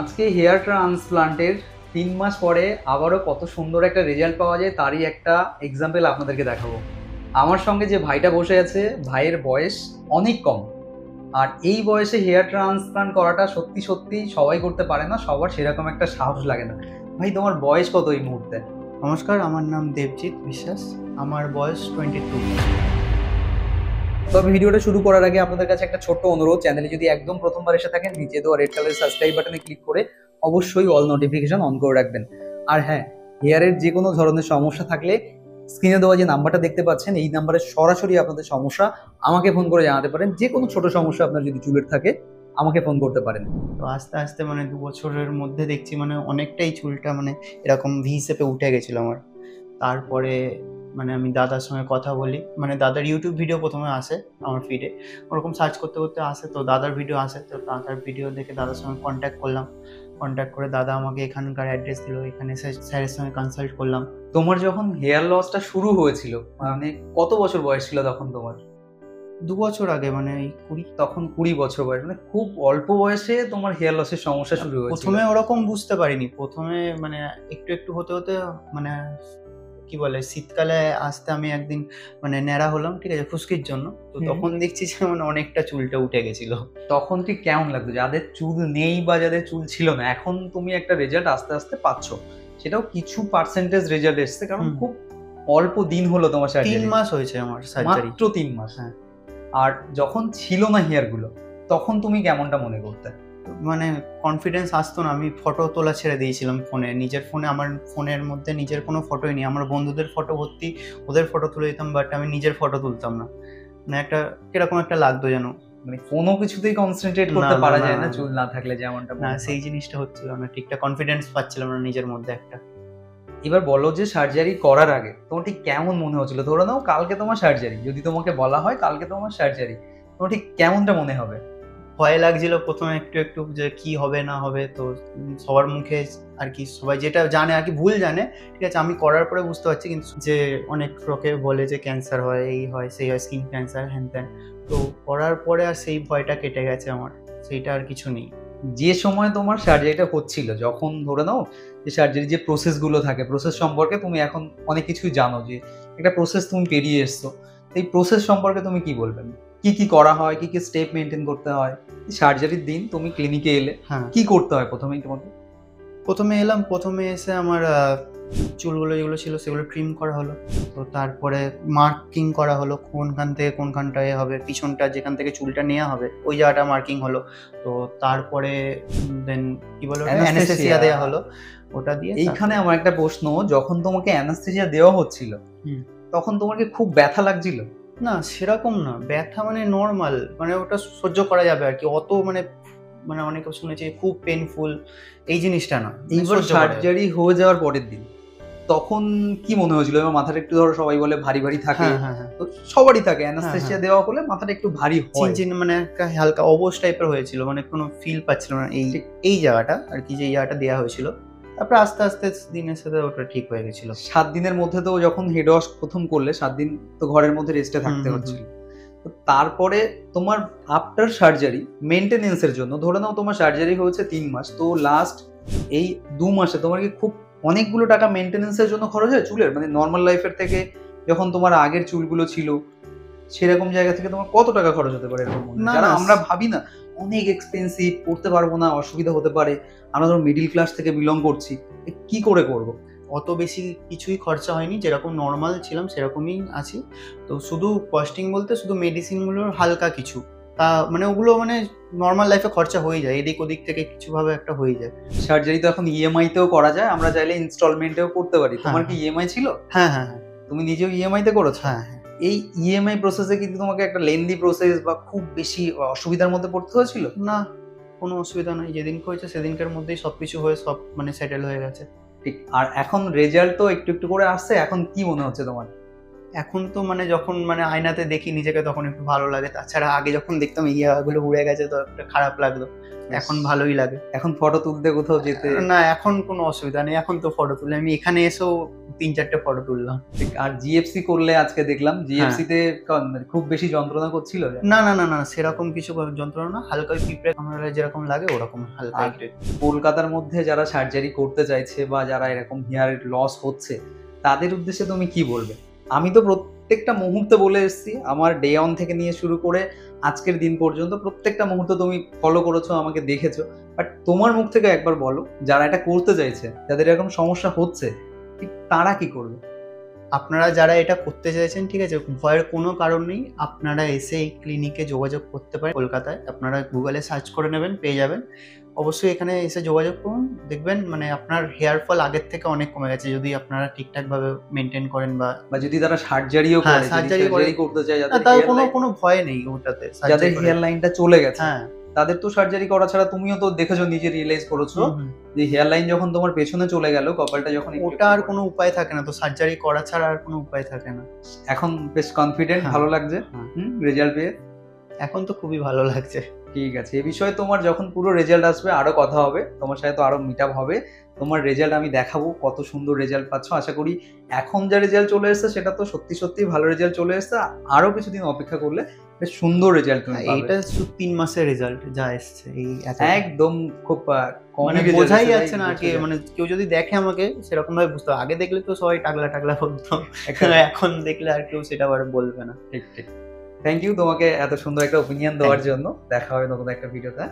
আজকে হেয়ার ট্রান্সপ্লান্টের ৩ মাস পরে আবারও কত সুন্দর একটা রেজাল্ট পাওয়া যায় তারই একটা এক্সাম্পল আপনাদেরকে দেখাবো। আমার সঙ্গে যে ভাইটা বসে আছে, ভাইয়ের বয়স অনেক কম। আর এই বয়সে হেয়ার ট্রান্সপ্লান্ট করাটা সত্যি সত্যি সবাই করতে পারে না, সবার সেরকম একটা সাহস লাগে না। ভাই, তোমার বয়স কত এই মুহূর্তে? নমস্কার, আমার নাম দেবজিৎ বিশ্বাস। আমার বয়স 22। তবে ভিডিওটা শুরু করার আগে আপনাদের কাছে একটা ছোট্ট অনুরোধ, চ্যানেলে যদি একদম প্রথমবার এসে থাকেন, নিচে দেওয়া রেড কালারের সাবস্ক্রাইব বাটনে ক্লিক করে অবশ্যই অল নোটিফিকেশন অন করে রাখবেন। আর হ্যাঁ, হেয়ারের যে কোনো ধরনের সমস্যা থাকলে স্ক্রিনে দেওয়া যে নাম্বারটা দেখতে পাচ্ছেন, এই নাম্বারে সরাসরি আপনাদের সমস্যা আমাকে ফোন করে জানাতে পারেন। যে কোনো ছোট সমস্যা আপনার যদি চুলের থাকে আমাকে ফোন করতে পারেন। তো আস্তে আস্তে 2 বছরের মধ্যে দেখছি অনেকটাই চুলটা এরকম ভি শেপে উঠে গেছিলো আমার। তারপরে আমি দাদার সঙ্গে কথা বলি, দাদার ইউটিউব ভিডিও প্রথমে আসে আমার ফিডে, ওরকম সার্চ করতে করতে আসে, তো দাদার ভিডিও আসে, তো দাদার ভিডিও দেখে দাদার সঙ্গে কন্ট্যাক্ট করলাম। কন্ট্যাক্ট করে দাদা আমাকে এখানকার অ্যাড্রেস দিল, এখানে স্যারের সঙ্গে কনসাল্ট করলাম। তোমার যখন হেয়ার লসটা শুরু হয়েছিল, কত বছর বয়স ছিল তখন তোমার? 2 বছর আগে, এই 20। তখন 20 বছর বয়স, খুব অল্প বয়সে তোমার হেয়ার লসের সমস্যা শুরু হয়েছিল। প্রথমে ওরকম বুঝতে পারিনি, প্রথমে একটু একটু হতে হতে কি বলে, শীতকালে আসতে আমি একদিন ন্যাড়া হলাম, ঠিক আছে, খুশকির জন্য। তো তখন দেখছি যে অনেকটা চুলটা উঠে গেছিল। তখন ঠিক কেমন লাগতো? যাদের চুল নেই বা যাদের চুল ছিল না, এখন তুমি একটা রেজাল্ট আস্তে আস্তে পাচ্ছ, সেটাও কিছু পার্সেন্টেজ রেজাল্ট এসছে, কারণ খুব অল্প দিন হলো তোমার সার্জারি। 3 মাস হয়েছে আমার সার্জারি, মাত্র 3 মাস। হ্যাঁ। আর যখন ছিল না হেয়ার গুলো, তখন তুমি কেমনটা মনে করতে? কনফিডেন্স আসতো না। আমি ফটো তোলা ছেড়ে দিয়েছিলাম ফোনে, নিজের ফোনে। আমার ফোনের মধ্যে নিজের কোনো ফটোই নেই। আমার বন্ধুদের ফটো ভর্তি, ওদের ফটো তুলে দিতাম, বাট আমি নিজের ফটো তুলতাম না। একটা কিরকম একটা লাগতো যেন, কোনো কিছুতেই কনসেন্ট্রেট করতে পারা যায় না চুল না থাকলে, যেমনটা না, সেই জিনিসটা হচ্ছিল না, ঠিকঠাক কনফিডেন্স পাচ্ছিলাম না নিজের মধ্যে একটা। এবার বলো যে সার্জারি করার আগে তোমার ঠিক কেমন মনে হচ্ছিল? ধরে নাও কালকে তোমার সার্জারি, যদি তোমাকে বলা হয় কালকে তোমার সার্জারি, তোমার ঠিক কেমনটা মনে হবে? ভয় লাগছিল প্রথমে একটু একটু, যে কি হবে না হবে। তো সবার মুখে আর কি, সবাই যেটা জানে আর কি, ভুল জানে, ঠিক আছে। আমি করার পরে বুঝতে পারছি, কিন্তু যে অনেক লোকে বলে যে ক্যান্সার হয়, এই হয় সেই হয়, স্কিন ক্যান্সার, হ্যান ত্যান। তো করার পরে আর সেই ভয়টা কেটে গেছে আমার, সেইটা আর কিছু নেই। যে সময় তোমার সার্জারিটা হচ্ছিল, যখন ধরে নাও যে সার্জারি যে প্রসেসগুলো থাকে, প্রসেস সম্পর্কে তুমি এখন অনেক কিছুই জানো, যে একটা প্রসেস তুমি পেরিয়ে এসছো, এই প্রসেস সম্পর্কে তুমি কি বলবেন? কি কি করা হয়, কি কি স্টেপ মেনটেন করতে হয়? সার্জারির দিন তুমি ক্লিনিকে এলে কি করতে হয় প্রথমেই তোমাকে? প্রথমে এলাম, প্রথমে এসে আমার চুলগুলো যেগুলো ছিল সেগুলো ট্রিম করা হলো। তো তারপরে মার্কিং করা হলো, কোনখান থেকে কোনখানটায় হবে, পিছনটা যেখান থেকে চুলটা নেওয়া হবে ওই জায়গাটা মার্কিং হলো। তো তারপরে দেন কি বলো, অ্যানেস্থেসিয়া দেওয়া হলো। ওটা দিয়ে এইখানে আমার একটা প্রশ্ন, যখন তোমাকে অ্যানেস্থেসিয়া দেওয়া হচ্ছিল তখন তোমার কি খুব ব্যথা লাগছিল? না, সেরকম না, ব্যথা নর্মাল, ওটা সহ্য করা যাবে আর কি। অত অনেকে শুনেছি খুব পেনফুল, এই জিনিসটা না। এইবার সার্জারি হয়ে যাওয়ার পরের দিন তখন কি মনে হয়েছিল? এবার মাথাটা একটু, ধরো সবাই বলে ভারী ভারী থাকে, তো সবারই থাকে, অ্যানাস্থেসিয়া দেওয়া হলে মাথাটা একটু ভারী হয়, একটা হালকা অবশ টাইপের হয়েছিল, কোনো ফিল পাচ্ছিল না এই জায়গাটা আর কি, যে জায়গাটা দেওয়া হয়েছিল। তারপরে আস্তে আস্তে দিনের সাথে ওটা ঠিক হয়ে গেছিল। 7 দিনের মধ্যে তো যখন হেড ওয়াশ প্রথম করলে 7 দিন তো ঘরের মধ্যে রেস্টে থাকতে হচ্ছিল। তো তারপরে তোমার আফটার সার্জারি মেনটেনেন্সের জন্য, ধরে নাও তোমার সার্জারি হয়েছে 3 মাস, তো লাস্ট এই 2 মাসে তোমার কি খুব অনেকগুলো টাকা মেনটেনেন্সের জন্য খরচ হয় চুলের? নর্মাল লাইফের থেকে, যখন তোমার আগের চুলগুলো ছিল সেরকম জায়গা থেকে তোমার কত টাকা খরচ হতে পারে এরকম? যারা আমরা ভাবি না অনেক এক্সপেন্সিভ, করতে পারবো না, অসুবিধা হতে পারে, আমরা ধরো মিডিল ক্লাস থেকে বিলং করছি, কি করে করব? অত বেশি কিছুই খরচা হয়নি, যেরকম নর্মাল ছিলাম সেরকমই আছি। তো শুধু কস্টিং বলতে শুধু মেডিসিনগুলোর হালকা কিছু, তা ওগুলো নর্মাল লাইফে খরচা হয়ে যায়, এদিক ওদিক থেকে কিছুভাবে একটা হয়ে যায়। সার্জারি তো এখন ইএমআই তেও করা যায়, আমরা চাইলে ইনস্টলমেন্টেও করতে পারি। তোমার কি ইএমআই ছিল? হ্যাঁ হ্যাঁ হ্যাঁ। তুমি নিজেও ইএমআই তে করেছো? হ্যাঁ। এই ইএমআই প্রসেসে কি তোমাকে একটা লেন্দি প্রসেস বা খুব বেশি অসুবিধার মধ্যে পড়তে হয়েছিল? না, কোনো অসুবিধা নাই, যেদিনকে হয়েছে সেদিনকার মধ্যেই সবকিছু হয়ে সব সেটেল হয়ে গেছে। ঠিক। আর এখন রেজাল্ট তো একটু একটু করে আসছে, এখন কি মনে হচ্ছে তোমার? এখন তো মানে যখন মানে আয়নাতে দেখি নিজেকে তখন একটু ভালো লাগে, তাছাড়া আগে যখন দেখতাম এই জায়গাগুলো উড়ে গেছে তো একটা খারাপ লাগতো, এখন ভালোই লাগে। এখন ফটো তুলতে কোথাও যেতে? না এখন কোনো অসুবিধা নেই, এখন তো ফটো তুলে আমি এখানে এসেও 3-4টে ফটো তুললাম। আর জিএফসি করলে আজকে দেখলাম জিএফসি তে খুব বেশি যন্ত্রণা করছিল? না না না না সেরকম কিছু যন্ত্রণা না, হালকা পিঁপড়ে কামড়ালে যেরকম লাগে ওরকম হালকা একটু। কলকাতার মধ্যে যারা সার্জারি করতে চাইছে বা যারা এরকম হেয়ার লস হচ্ছে তাদের উদ্দেশ্যে তুমি কি বলবে? আমি তো প্রত্যেকটা মুহূর্তে বলে এসেছি, আমার ডে অন থেকে নিয়ে শুরু করে আজকের দিন পর্যন্ত প্রত্যেকটা মুহূর্ত তুমি ফলো করেছো, আমাকে দেখেছো, বাট তোমার মুখ থেকে একবার বলো যারা এটা করতে চাইছে, যাদের এরকম সমস্যা হচ্ছে, ঠিক তারা কি করবে? আপনারা যারা এটা করতে চাইছেন, ঠিক আছে, ভয়ের কোনো কারণ নেই, আপনারা এসে এই ক্লিনিকে যোগাযোগ করতে পারেন। কলকাতায় আপনারা গুগলে সার্চ করে নেবেন, পেয়ে যাবেন। অবশ্যই এখানে এসে যোগাযোগ করুন, দেখবেন মানে আপনার হেয়ার ফল আগের থেকে অনেক কমে গেছে যদি আপনারা ঠিকঠাক ভাবে মেনটেন করেন বা যদি তারা সার্জারিও হ্যাঁ, করে, সার্জারি করতে চায়, তার কোনো ভয় নেই ওটাতে। যাদের হেয়ার লাইনটা চলে গেছে, হ্যাঁ তাদের তো সার্জারি করা ছাড়া, তুমিও তো দেখেছো, নিজে রিয়েলাইজ করেছো যে হেয়ার লাইন যখন তোমার পেছনে চলে গেল, কপালটা যখন, ওটা আর কোনো উপায় থাকে না, তো সার্জারি করা ছাড়া আর কোনো উপায় থাকে না। এখন বেশ কনফিডেন্ট, ভালো লাগছে রেজাল্ট পেয়ে? এখন তো খুবই ভালো লাগছে। ঠিক আছে, এই বিষয়ে তোমার যখন পুরো রেজাল্ট আসবে আরো কথা হবে, তোমার সাথে তো আরো মিট আপ হবে, তোমার রেজাল্ট আমি দেখাবো কত সুন্দর রেজাল্ট পাচ্ছ। আশা করি এখন যা রেজাল্ট চলে এসেছে সেটা তো সত্যি সত্যি ভালো রেজাল্ট চলে এসেছে, আরো কিছুদিন অপেক্ষা করলে বেশ সুন্দর রেজাল্ট তুমি পাবে। এটা শুধু 3 মাসের রেজাল্ট যা এসেছে, এই একদম খুব মানে বোঝাই যাচ্ছে না আর কি, মানে কেউ যদি দেখে আমাকে সেরকম ভাবে বুঝতে হবে। আগে দেখলে তো সবাই টাগলা টাগলা বলতো, এখন দেখলে আর কেউ সেটা আবার বলবে না। ঠিক ঠিক। থ্যাংক ইউ তোমাকে এত সুন্দর একটা ওপিনিয়ন দেওয়ার জন্য। দেখা হবে নতুন একটা ভিডিওতে।